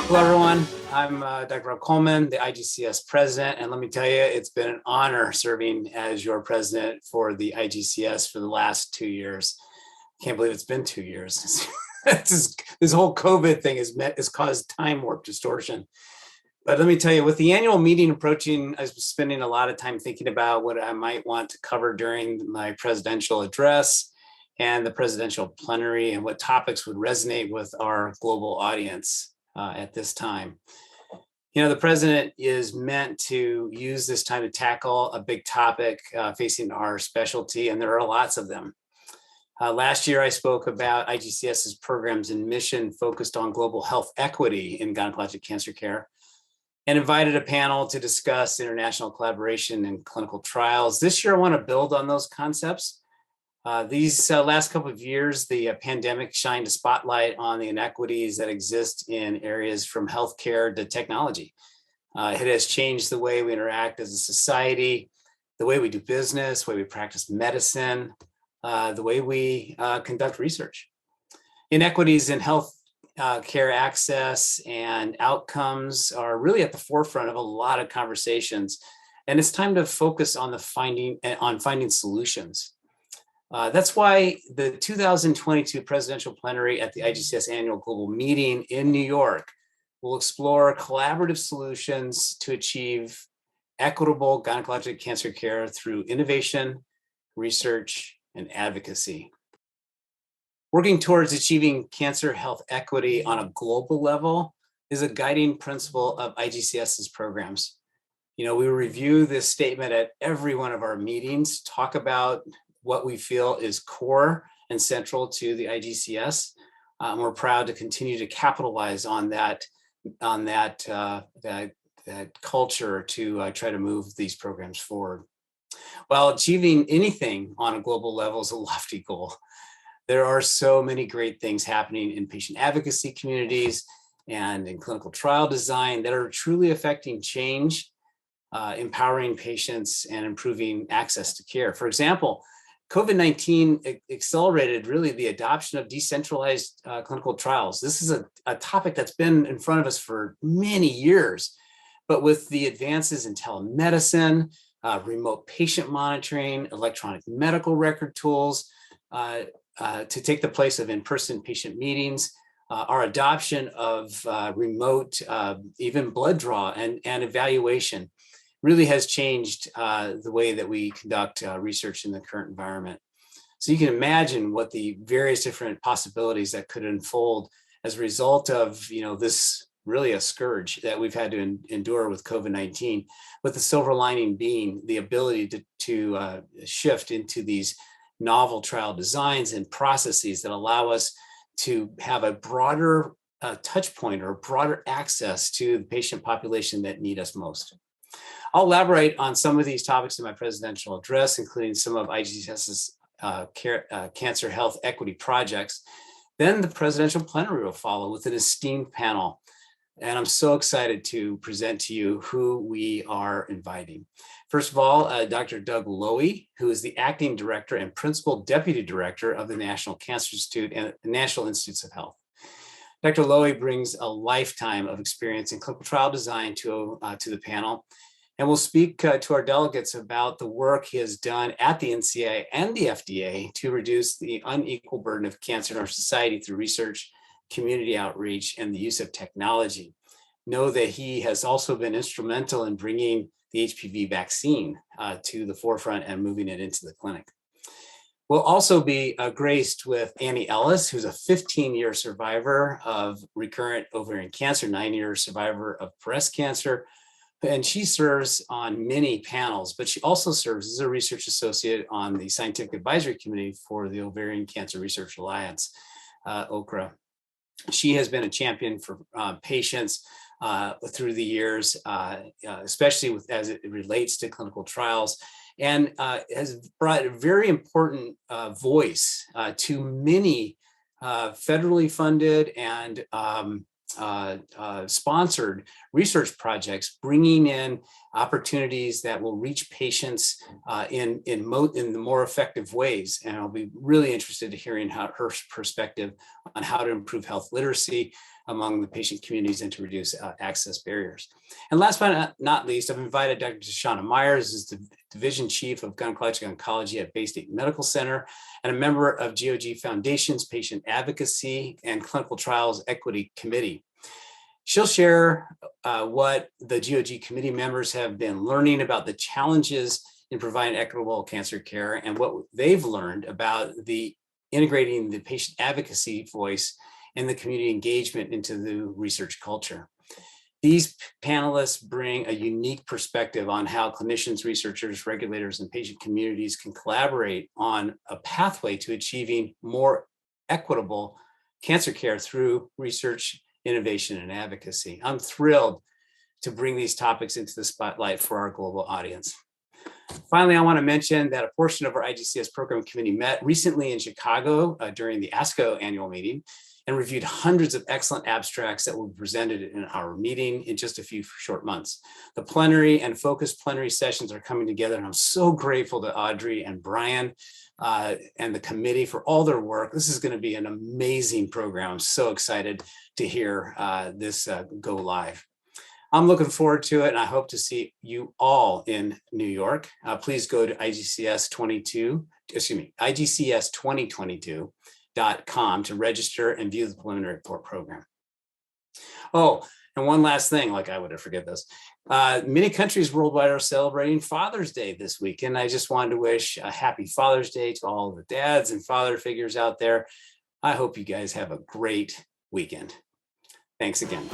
Hello, everyone. I'm Dr. Coleman, the IGCS President, and let me tell you, it's been an honor serving as your president for the IGCS for the last 2 years. Can't believe it's been 2 years. This whole COVID thing has caused time warp distortion. But let me tell you, with the annual meeting approaching, I was spending a lot of time thinking about what I might want to cover during my presidential address and the presidential plenary and what topics would resonate with our global audience at this time. You know, the president is meant to use this time to tackle a big topic facing our specialty, and there are lots of them. Last year, I spoke about IGCS's programs and mission focused on global health equity in gynecologic cancer care and invited a panel to discuss international collaboration in clinical trials. This year, I want to build on those concepts. These last couple of years, the pandemic shined a spotlight on the inequities that exist in areas from healthcare to technology. It has changed the way we interact as a society, the way we do business, the way we practice medicine, the way we conduct research. Inequities in health care access and outcomes are really at the forefront of a lot of conversations, and it's time to focus on finding solutions. That's why the 2022 Presidential Plenary at the IGCS Annual Global Meeting in New York will explore collaborative solutions to achieve equitable gynecologic cancer care through innovation, research, and advocacy. Working towards achieving cancer health equity on a global level is a guiding principle of IGCS's programs. You know, we review this statement at every one of our meetings, talk about what we feel is core and central to the IGCS. We're proud to continue to capitalize on that culture to try to move these programs forward. While achieving anything on a global level is a lofty goal, there are so many great things happening in patient advocacy communities and in clinical trial design that are truly affecting change, empowering patients, and improving access to care. For example, COVID-19 accelerated really the adoption of decentralized clinical trials. This is a topic that's been in front of us for many years, but with the advances in telemedicine, remote patient monitoring, electronic medical record tools to take the place of in-person patient meetings, our adoption of remote, even blood draw and evaluation really has changed the way that we conduct research in the current environment. So you can imagine what the various different possibilities that could unfold as a result of, you know, this really a scourge that we've had to endure with COVID-19, with the silver lining being the ability to shift into these novel trial designs and processes that allow us to have a broader touch point or broader access to the patient population that need us most. I'll elaborate on some of these topics in my presidential address, including some of IGCS's cancer health equity projects. Then the presidential plenary will follow with an esteemed panel. And I'm so excited to present to you who we are inviting. First of all, Dr. Doug Lowy, who is the acting director and principal deputy director of the National Cancer Institute and the National Institutes of Health. Dr. Lowy brings a lifetime of experience in clinical trial design to the panel, and will speak to our delegates about the work he has done at the NCI and the FDA to reduce the unequal burden of cancer in our society through research, community outreach, and the use of technology. Know that he has also been instrumental in bringing the HPV vaccine to the forefront and moving it into the clinic. We'll also be graced with Annie Ellis, who's a 15-year survivor of recurrent ovarian cancer, 9-year survivor of breast cancer, and she serves on many panels, but she also serves as a research associate on the Scientific Advisory Committee for the Ovarian Cancer Research Alliance, OCRA. She has been a champion for patients through the years, especially as it relates to clinical trials, and has brought a very important voice to many federally funded and sponsored research projects, bringing in opportunities that will reach patients in the more effective ways. And I'll be really interested in hearing her perspective on how to improve health literacy among the patient communities and to reduce access barriers. And last but not least, I've invited Dr. Shauna Myers, who's the Division Chief of Gynecologic Oncology at Bay State Medical Center and a member of GOG Foundation's Patient Advocacy and Clinical Trials Equity Committee. She'll share what the GOG committee members have been learning about the challenges in providing equitable cancer care and what they've learned about the integrating the patient advocacy voice and the community engagement into the research culture. These panelists bring a unique perspective on how clinicians, researchers, regulators, and patient communities can collaborate on a pathway to achieving more equitable cancer care through research, innovation, and advocacy. I'm thrilled to bring these topics into the spotlight for our global audience. Finally, I want to mention that a portion of our IGCS program committee met recently in Chicago during the ASCO annual meeting and reviewed hundreds of excellent abstracts that were presented in our meeting in just a few short months. The plenary and focused plenary sessions are coming together, and I'm so grateful to Audrey and Brian and the committee for all their work. This is going to be an amazing program. I'm so excited to hear this go live. I'm looking forward to it, and I hope to see you all in New York. Please go to IGCS2022.com to register and view the preliminary report program. Oh, and one last thing, like I would have forget this. Many countries worldwide are celebrating Father's Day this week, and I just wanted to wish a happy Father's Day to all the dads and father figures out there. I hope you guys have a great weekend. Thanks again.